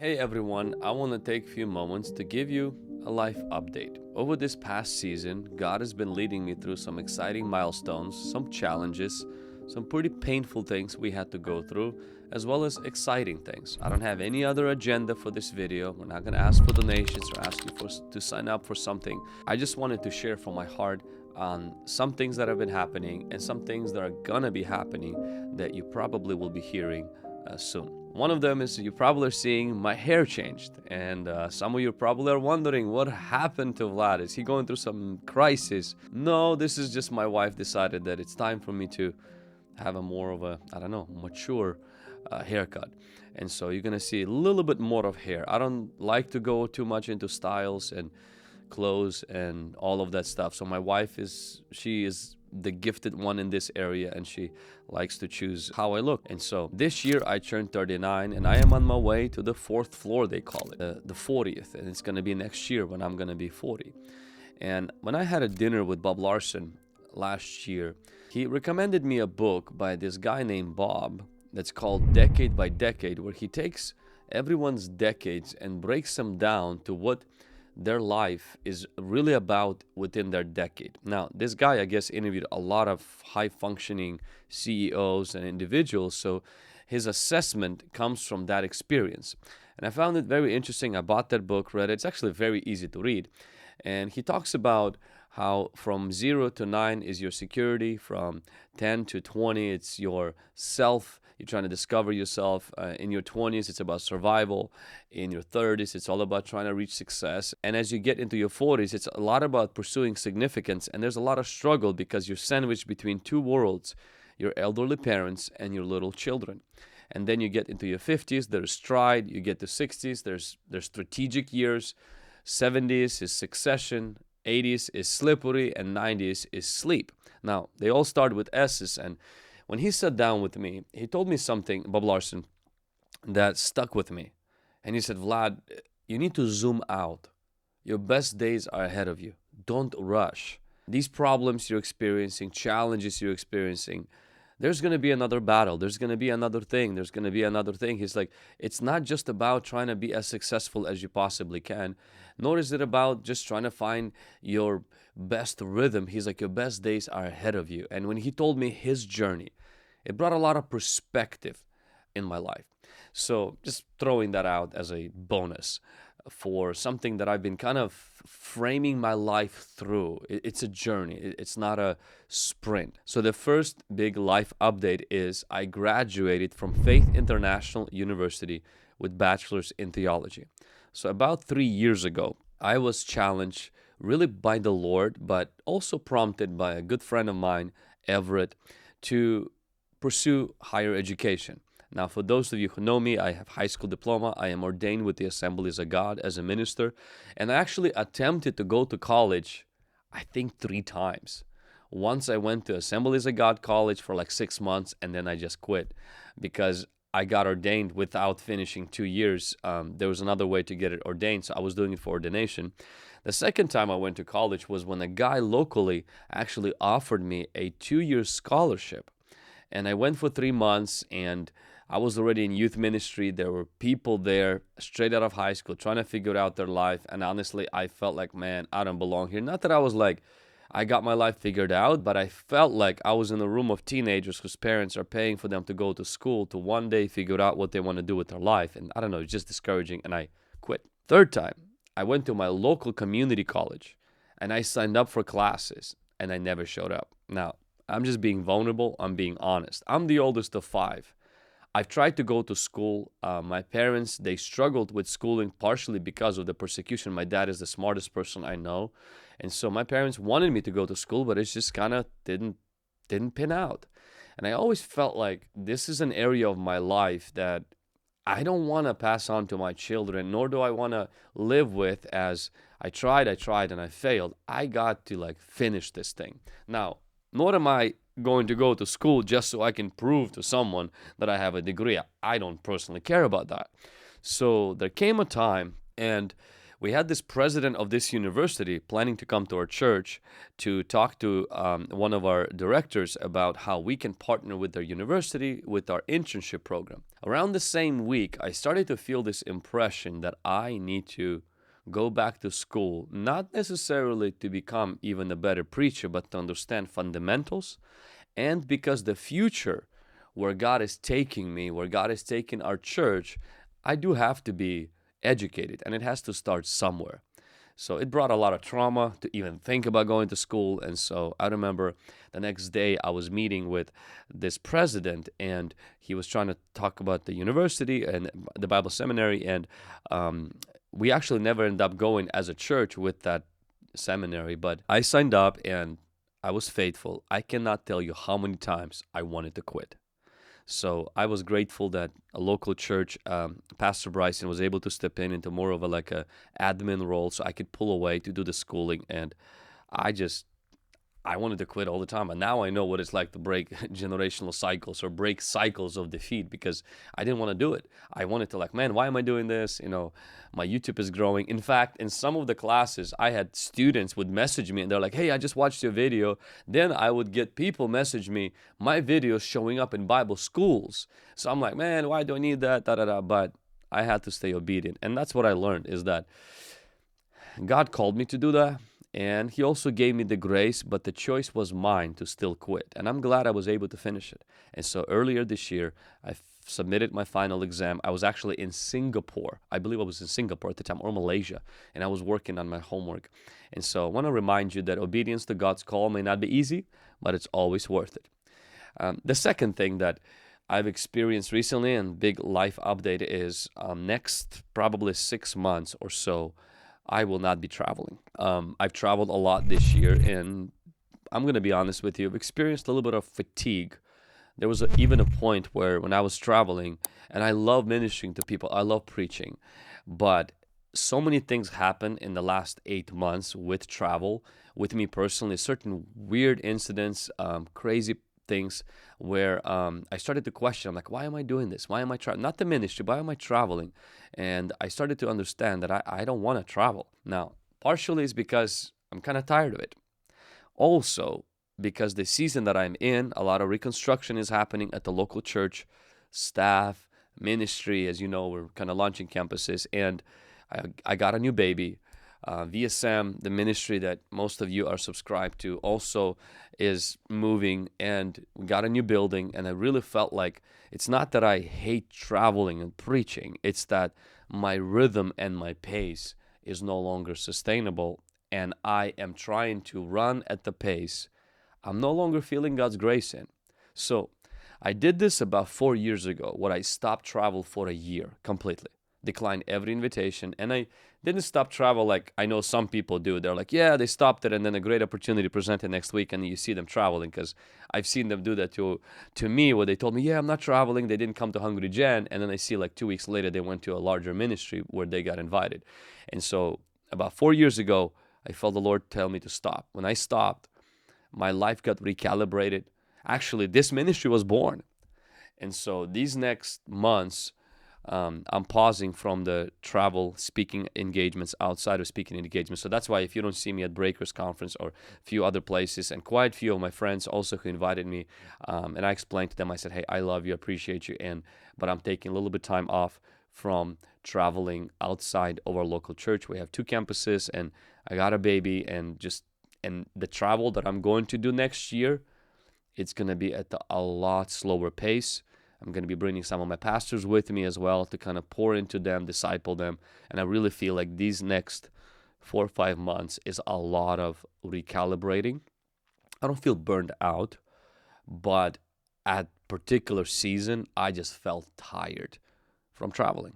Hey everyone, I want to take a few moments to give you a life update. Over this past season, God has been leading me through some exciting milestones, some challenges, some pretty painful things we had to go through, as well as exciting things. I don't have any other agenda for this video. We're not going to ask for donations or ask you to sign up for something. I just wanted to share from my heart on some things that have been happening and some things that are going to be happening that you probably will be hearing soon. One of them is you probably are seeing my hair changed, and some of you probably are wondering what happened to Vlad. Is he going through some crisis? No, this is just my wife decided that it's time for me to have a more of a, I don't know, mature haircut. And so you're gonna see a little bit more of hair. I don't like to go too much into styles and clothes and all of that stuff. So my wife she is the gifted one in this area, and she likes to choose how I look. And so this year I turned 39 and I am on my way to the fourth floor, they call it, the 40th, and it's going to be next year when I'm going to be 40. And when I had a dinner with Bob Larson last year, he recommended me a book by this guy named Bob that's called Decade by Decade, where he takes everyone's decades and breaks them down to what their life is really about within their decade. Now, this guy, I guess, interviewed a lot of high-functioning CEOs and individuals, so his assessment comes from that experience. And I found it very interesting. I bought that book, read it. It's actually very easy to read. And he talks about how from 0 to 9 is your security, from 10 to 20 it's your self. You're trying to discover yourself. In your 20s, it's about survival. In your 30s, it's all about trying to reach success. And as you get into your 40s, it's a lot about pursuing significance. And there's a lot of struggle because you're sandwiched between two worlds, your elderly parents and your little children. And then you get into your 50s, there's stride. You get to 60s, there's strategic years. 70s is succession. 80s is slippery. And 90s is sleep. Now, they all start with S's, and when he sat down with me, he told me something, Bob Larson, that stuck with me. And he said, Vlad, you need to zoom out. Your best days are ahead of you. Don't rush. These problems you're experiencing, challenges you're experiencing, there's going to be another battle. There's going to be another thing. There's going to be another thing. He's like, it's not just about trying to be as successful as you possibly can, nor is it about just trying to find your best rhythm. He's like, your best days are ahead of you. And when he told me his journey, it brought a lot of perspective in my life. So just throwing that out as a bonus for something that I've been kind of framing my life through. It's a journey. It's not a sprint. So the first big life update is I graduated from Faith International University with bachelor's in theology. So about 3 years ago, I was challenged really by the Lord, but also prompted by a good friend of mine, Everett, to pursue higher education. Now, for those of you who know me, I have high school diploma. I am ordained with the Assemblies of God as a minister. And I actually attempted to go to college, I think 3 times. Once I went to Assemblies of God college for like 6 months, and then I just quit because I got ordained without finishing 2 years. There was another way to get it ordained, so I was doing it for ordination. The second time I went to college was when a guy locally actually offered me a 2-year scholarship. And I went for 3 months, and I was already in youth ministry. There were people there straight out of high school trying to figure out their life. And honestly, I felt like, man, I don't belong here. Not that I was like, I got my life figured out, but I felt like I was in a room of teenagers whose parents are paying for them to go to school to one day figure out what they want to do with their life. And I don't know, it's just discouraging, and I quit. Third time, I went to my local community college, and I signed up for classes, and I never showed up. Now, I'm just being vulnerable. I'm being honest. I'm the oldest of 5. I've tried to go to school. My parents, they struggled with schooling partially because of the persecution. My dad is the smartest person I know. And so my parents wanted me to go to school, but it just kind of didn't pan out. And I always felt like this is an area of my life that I don't want to pass on to my children, nor do I want to live with as I tried, and I failed. I got to like finish this thing. Now, nor am I going to go to school just so I can prove to someone that I have a degree. I don't personally care about that. So there came a time, and we had this president of this university planning to come to our church to talk to one of our directors about how we can partner with their university with our internship program. Around the same week, I started to feel this impression that I need to go back to school, not necessarily to become even a better preacher, but to understand fundamentals, and because the future where God is taking me, where God is taking our church, I do have to be educated, and it has to start somewhere. So it brought a lot of trauma to even think about going to school. And so I remember the next day I was meeting with this president, and he was trying to talk about the university and the Bible seminary. And we actually never ended up going as a church with that seminary, but I signed up and I was faithful. I cannot tell you how many times I wanted to quit. So I was grateful that a local church, Pastor Bryson, was able to step in into more of a admin role, so I could pull away to do the schooling. And I wanted to quit all the time. And now I know what it's like to break generational cycles or break cycles of defeat, because I didn't want to do it. I wanted to man, why am I doing this? My YouTube is growing. In fact, in some of the classes, I had students would message me and they're like, hey, I just watched your video. Then I would get people message me, my videos showing up in Bible schools. So I'm like, man, why do I need that? But I had to stay obedient. And that's what I learned, is that God called me to do that. And he also gave me the grace, but the choice was mine to still quit. And I'm glad I was able to finish it. And so earlier this year, I submitted my final exam. I was actually in Singapore. I believe I was in Singapore at the time, or Malaysia. And I was working on my homework. And so I want to remind you that obedience to God's call may not be easy, but it's always worth it. The second thing that I've experienced recently, and big life update, is next probably 6 months or so, I will not be traveling. I've traveled a lot this year, and I'm going to be honest with you, I've experienced a little bit of fatigue. There was even a point where when I was traveling, and I love ministering to people, I love preaching, but so many things happened in the last 8 months with travel, with me personally, certain weird incidents, crazy things where I started to question, I'm like, why am I doing this? Why am I traveling? Not the ministry, why am I traveling? And I started to understand that I don't want to travel. Now, partially it's because I'm kind of tired of it. Also, because the season that I'm in, a lot of reconstruction is happening at the local church, staff, ministry. As you know, we're kind of launching campuses, and I got a new baby. VSM, the ministry that most of you are subscribed to, also is moving, and we got a new building. And I really felt like it's not that I hate traveling and preaching, it's that my rhythm and my pace is no longer sustainable, and I am trying to run at the pace I'm no longer feeling God's grace in. So I did this about 4 years ago, where I stopped travel for a year completely, declined every invitation, and I didn't stop travel like I know some people do. They're like, yeah, they stopped it, and then a great opportunity presented next week, and you see them traveling, because I've seen them do that to me, where they told me, yeah, I'm not traveling. They didn't come to Hungry Gen, and then I see 2 weeks later they went to a larger ministry where they got invited. And so about 4 years ago, I felt the Lord tell me to stop. When I stopped, my life got recalibrated. Actually, this ministry was born. And so these next months, I'm pausing from the travel speaking engagements outside of speaking engagements. So that's why if you don't see me at Breakers Conference or a few other places, and quite a few of my friends also who invited me, and I explained to them, I said, hey, I love you, appreciate you, but I'm taking a little bit of time off from traveling outside of our local church. We have 2 campuses, and I got a baby, and the travel that I'm going to do next year, it's going to be at a lot slower pace. I'm going to be bringing some of my pastors with me as well to kind of pour into them, disciple them. And I really feel like these next 4 or 5 months is a lot of recalibrating. I don't feel burned out, but at particular season, I just felt tired from traveling.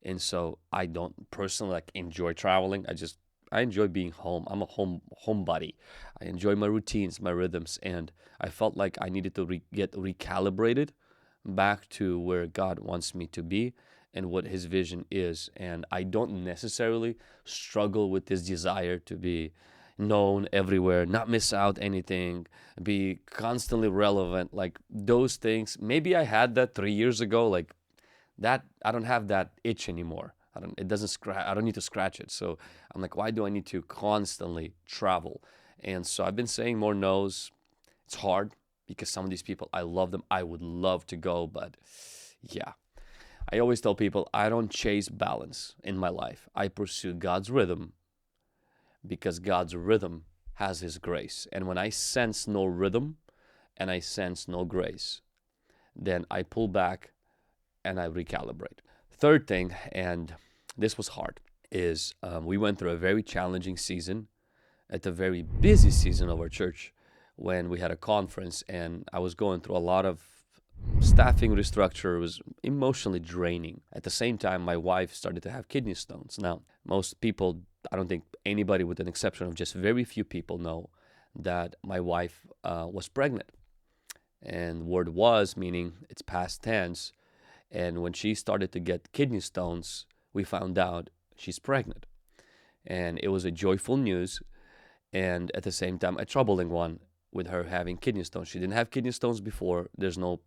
And so I don't personally enjoy traveling. I enjoy being home. I'm a homebody. I enjoy my routines, my rhythms, and I felt like I needed to get recalibrated back to where God wants me to be and what His vision is. And I don't necessarily struggle with this desire to be known everywhere, not miss out anything, be constantly relevant, those things. Maybe I had that 3 years ago, that I don't have that itch anymore. I don't need to scratch it. So I'm like, why do I need to constantly travel? And so I've been saying more no's. It's hard because some of these people, I love them. I would love to go, but yeah. I always tell people I don't chase balance in my life. I pursue God's rhythm because God's rhythm has His grace. And when I sense no rhythm and I sense no grace, then I pull back and I recalibrate. Third thing, and this was hard, is we went through a very challenging season at the very busy season of our church when we had a conference, and I was going through a lot of staffing restructure. It was emotionally draining. At the same time, my wife started to have kidney stones. Now, most people, I don't think anybody with an exception of just very few people know that my wife was pregnant. And word was, meaning it's past tense. And when she started to get kidney stones, we found out she's pregnant. And it was a joyful news and at the same time a troubling one with her having kidney stones. She didn't have kidney stones before. There's no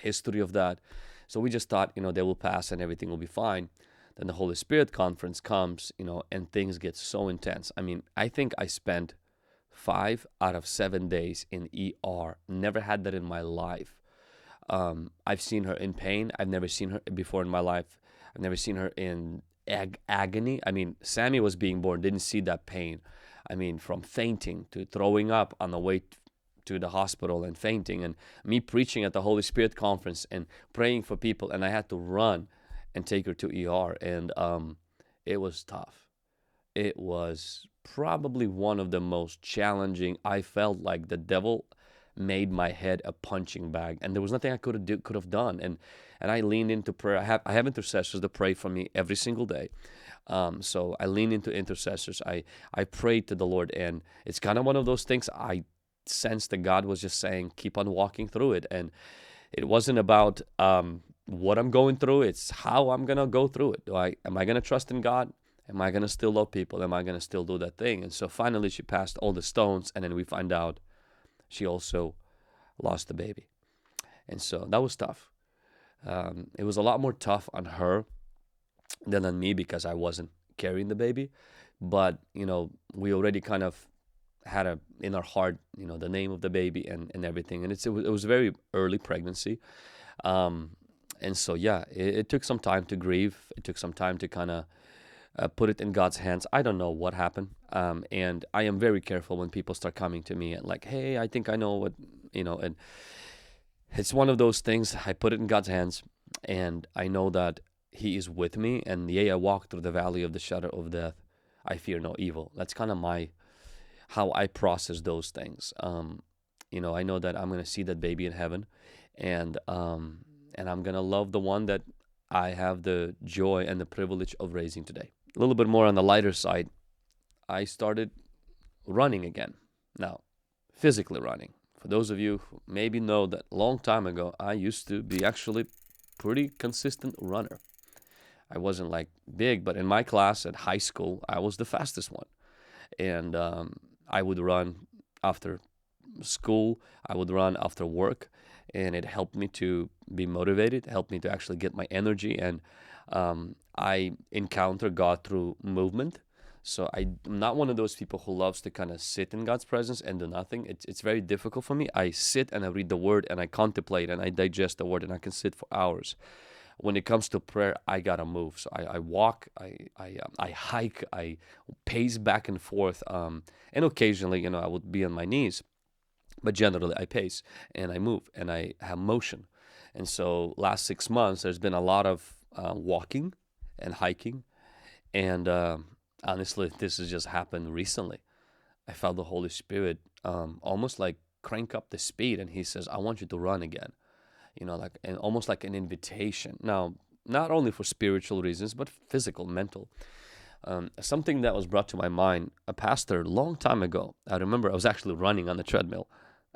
history of that. So we just thought, they will pass and everything will be fine. Then the Holy Spirit conference comes, and things get so intense. I mean, I think I spent 5 out of 7 days in ER. Never had that in my life. I've seen her in pain. I've never seen her before in my life. I've never seen her in agony. I mean, Sammy was being born, didn't see that pain. I mean, from fainting to throwing up on the way to the hospital and fainting, and me preaching at the Holy Spirit conference and praying for people, and I had to run and take her to ER, and it was tough. It was probably one of the most challenging. I felt like the devil made my head a punching bag, and there was nothing I could have done. And I leaned into prayer. I have intercessors that pray for me every single day. So I lean into intercessors. I prayed to the Lord, and it's kind of one of those things I sensed that God was just saying, keep on walking through it. And it wasn't about what I'm going through. It's how I'm going to go through it. Am I going to trust in God? Am I going to still love people? Am I going to still do that thing? And so finally she passed all the stones, and then we find out she also lost the baby. And so that was tough. It was a lot more tough on her than on me because I wasn't carrying the baby. But, we already kind of had in our heart, the name of the baby and everything. And it was a very early pregnancy. And so, yeah, it took some time to grieve. It took some time to kind of put it in God's hands. I don't know what happened. And I am very careful when people start coming to me and like, hey, I think I know what, and it's one of those things. I put it in God's hands, and I know that He is with me. And yea, I walk through the valley of the shadow of death, I fear no evil. That's kind of how I process those things. I know that I'm going to see that baby in heaven, and I'm going to love the one that I have the joy and the privilege of raising today. A little bit more on the lighter side, I started running again. Now, physically running. For those of you who maybe know that a long time ago, I used to be actually pretty consistent runner. I wasn't like big, but in my class at high school, I was the fastest one. And I would run after school. I would run after work. And it helped me to be motivated, helped me to actually get my energy. And I encounter God through movement. So I'm not one of those people who loves to kind of sit in God's presence and do nothing. It's very difficult for me. I sit and I read the Word and I contemplate and I digest the Word, and I can sit for hours. When it comes to prayer, I gotta move. So I walk, I hike, I pace back and forth, and occasionally, I would be on my knees. But generally, I pace and I move and I have motion. And so last 6 months, there's been a lot of walking and hiking. And honestly, this has just happened recently. I felt the Holy Spirit almost like crank up the speed. And He says, I want you to run again. And almost like an invitation. Now, not only for spiritual reasons, but physical, mental. Something that was brought to my mind, a pastor a long time ago, I remember I was actually running on the treadmill.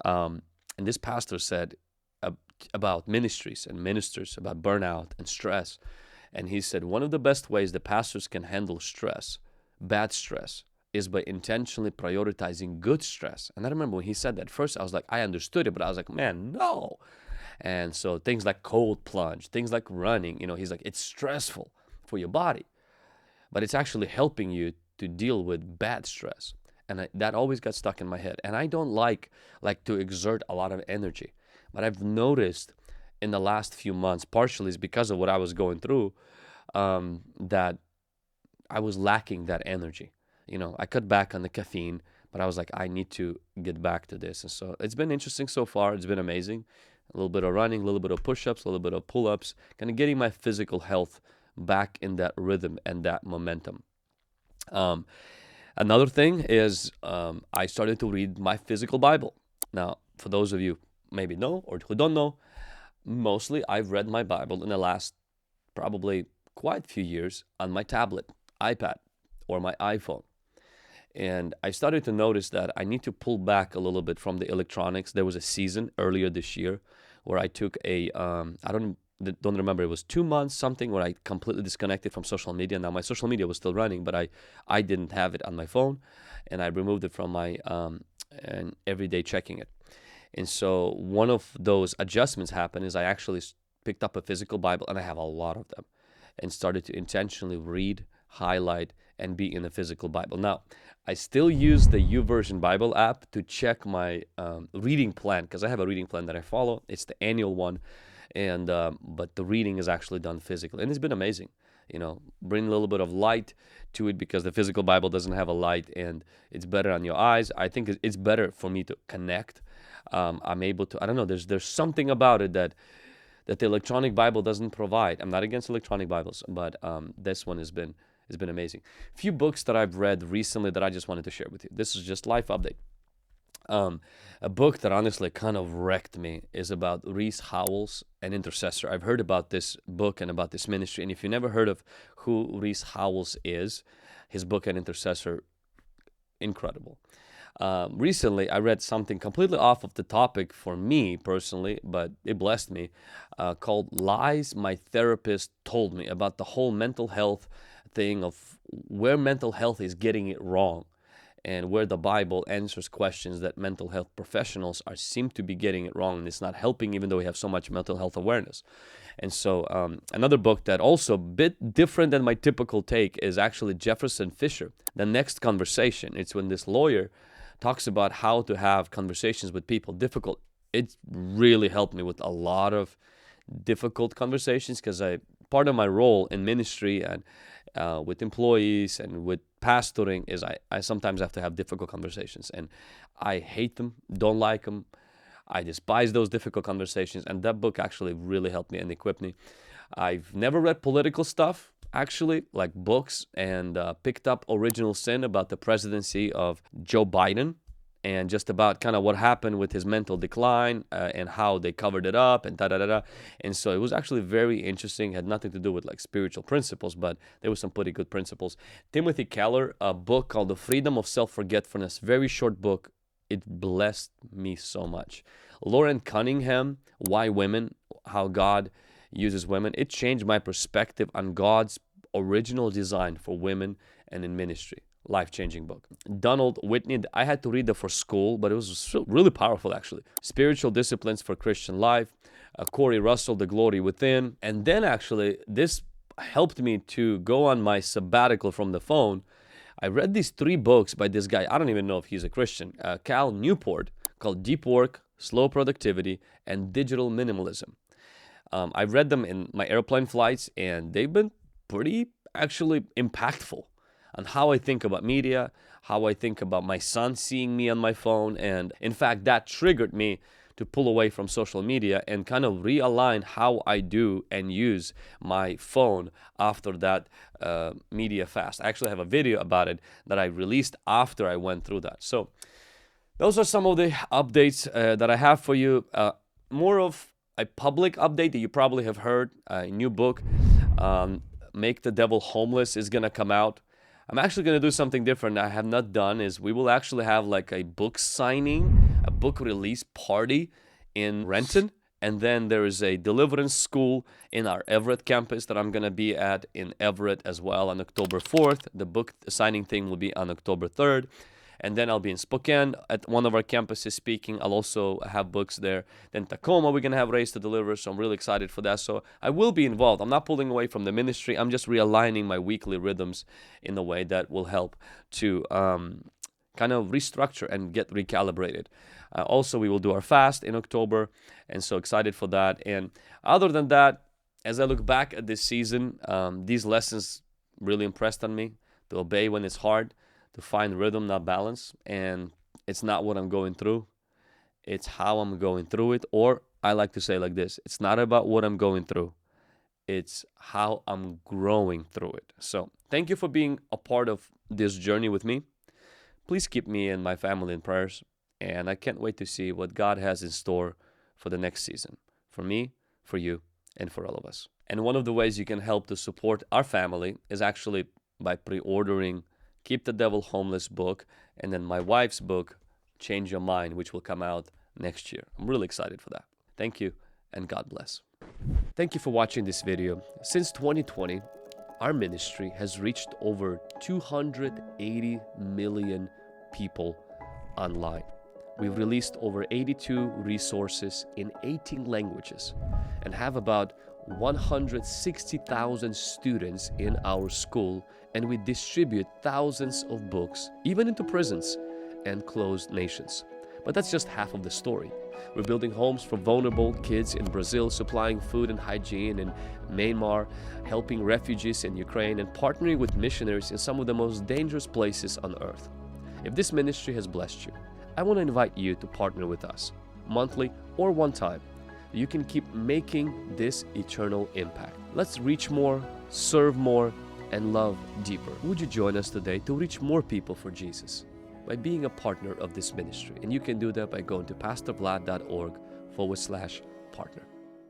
And this pastor said about ministries and ministers, about burnout and stress. And he said, one of the best ways the pastors can handle stress, bad stress, is by intentionally prioritizing good stress. And I remember when he said that, first I was like, I understood it, but I was like, man, no. And so things like cold plunge, things like running, he's like, it's stressful for your body. but it's actually helping you to deal with bad stress. And that always got stuck in my head. And I don't like to exert a lot of energy. But I've noticed in the last few months, partially is because of what I was going through, that I was lacking that energy. I cut back on the caffeine, but I was like, I need to get back to this. And so it's been interesting so far. It's been amazing. A little bit of running, a little bit of push-ups, a little bit of pull-ups, kind of getting my physical health back in that rhythm and that momentum. Another thing is I started to read my physical Bible. Now, for those of you maybe know or who don't know, mostly I've read my Bible in the last probably quite few years on my tablet, iPad, or my iPhone. And I started to notice that I need to pull back a little bit from the electronics. There was a season earlier this year where I took I don't remember, it was 2 months something, where I completely disconnected from social media. Now my social media was still running, but I didn't have it on my phone, and I removed it from my and everyday checking it. And so one of those adjustments happened is I actually picked up a physical Bible, and I have a lot of them, and started to intentionally read, highlight, and be in the physical Bible. Now, I still use the YouVersion Bible app to check my reading plan, because I have a reading plan that I follow. It's the annual one, and but the reading is actually done physically, and it's been amazing. Bring a little bit of light to it, because the physical Bible doesn't have a light, and it's better on your eyes. I think it's better for me to connect. I'm able to. I don't know. There's something about it that the electronic Bible doesn't provide. I'm not against electronic Bibles, but this one has been amazing. A few books that I've read recently that I just wanted to share with you. This is just life update. A book that honestly kind of wrecked me is about Reese Howells, an intercessor. I've heard about this book and about this ministry, and if you never heard of who Reese Howells is, his book, An Intercessor, incredible. Recently, I read something completely off of the topic for me personally, but it blessed me, called Lies My Therapist Told Me, about the whole mental health thing of where mental health is getting it wrong, and where the Bible answers questions that mental health professionals seem to be getting it wrong, and it's not helping, even though we have so much mental health awareness. And so another book that also a bit different than my typical take is actually Jefferson Fisher, The Next Conversation. It's when this lawyer talks about how to have conversations with people, difficult. It really helped me with a lot of difficult conversations, because part of my role in ministry and with employees and with pastoring is I sometimes have to have difficult conversations, and I hate them, don't like them. I despise those difficult conversations, and that book actually really helped me and equipped me. I've never read political stuff, actually, like books, and picked up Original Sin about the presidency of Joe Biden, and just about kind of what happened with his mental decline and how they covered it up and da-da-da-da. And so it was actually very interesting. It had nothing to do with like spiritual principles, but there were some pretty good principles. Timothy Keller, a book called The Freedom of Self-Forgetfulness, very short book. It blessed me so much. Lauren Cunningham, Why Women, How God Uses Women. It changed my perspective on God's original design for women and in ministry. Life-changing book. Donald Whitney, I had to read that for school, but it was really powerful actually. Spiritual Disciplines for Christian Life. Corey Russell, The Glory Within. And then actually this helped me to go on my sabbatical from the phone. I read these 3 books by this guy. I don't even know if he's a Christian. Cal Newport, called Deep Work, Slow Productivity, and Digital Minimalism. I've read them in my airplane flights, and they've been pretty actually impactful on how I think about media, how I think about my son seeing me on my phone. And in fact, that triggered me to pull away from social media and kind of realign how I do and use my phone after that media fast. I actually have a video about it that I released after I went through that. So those are some of the updates that I have for you. More of a public update that you probably have heard. A new book, Make the Devil Homeless, is going to come out. I'm actually going to do something different I have not done. Is we will actually have like a book signing, a book release party in Renton. And then there is a Deliverance school in our Everett campus that I'm going to be at in Everett as well on October 4th. The book signing thing will be on October 3rd. And then I'll be in Spokane at one of our campuses speaking. I'll also have books there. Then Tacoma, we're going to have Raised to Deliver. So I'm really excited for that. So I will be involved. I'm not pulling away from the ministry. I'm just realigning my weekly rhythms in a way that will help to kind of restructure and get recalibrated. Also, we will do our fast in October. And so excited for that. And other than that, as I look back at this season, these lessons really impressed on me. To obey when it's hard, to find rhythm, not balance. And it's not what I'm going through. It's how I'm going through it. Or I like to say like this, it's not about what I'm going through. It's how I'm growing through it. So thank you for being a part of this journey with me. Please keep me and my family in prayers. And I can't wait to see what God has in store for the next season. For me, for you, and for all of us. And one of the ways you can help to support our family is actually by pre-ordering Keep the Devil Homeless book, and then my wife's book, Change Your Mind, which will come out next year. I'm really excited for that. Thank you, and God bless. Thank you for watching this video. Since 2020, our ministry has reached over 280 million people online. We've released over 82 resources in 18 languages and have about 160,000 students in our school, and we distribute thousands of books, even into prisons and closed nations. But that's just half of the story. We're building homes for vulnerable kids in Brazil, supplying food and hygiene in Myanmar, helping refugees in Ukraine, and partnering with missionaries in some of the most dangerous places on earth. If this ministry has blessed you, I want to invite you to partner with us, monthly or one time. You can keep making this eternal impact. Let's reach more, serve more, and love deeper. Would you join us today to reach more people for Jesus by being a partner of this ministry? And you can do that by going to pastorvlad.org/partner.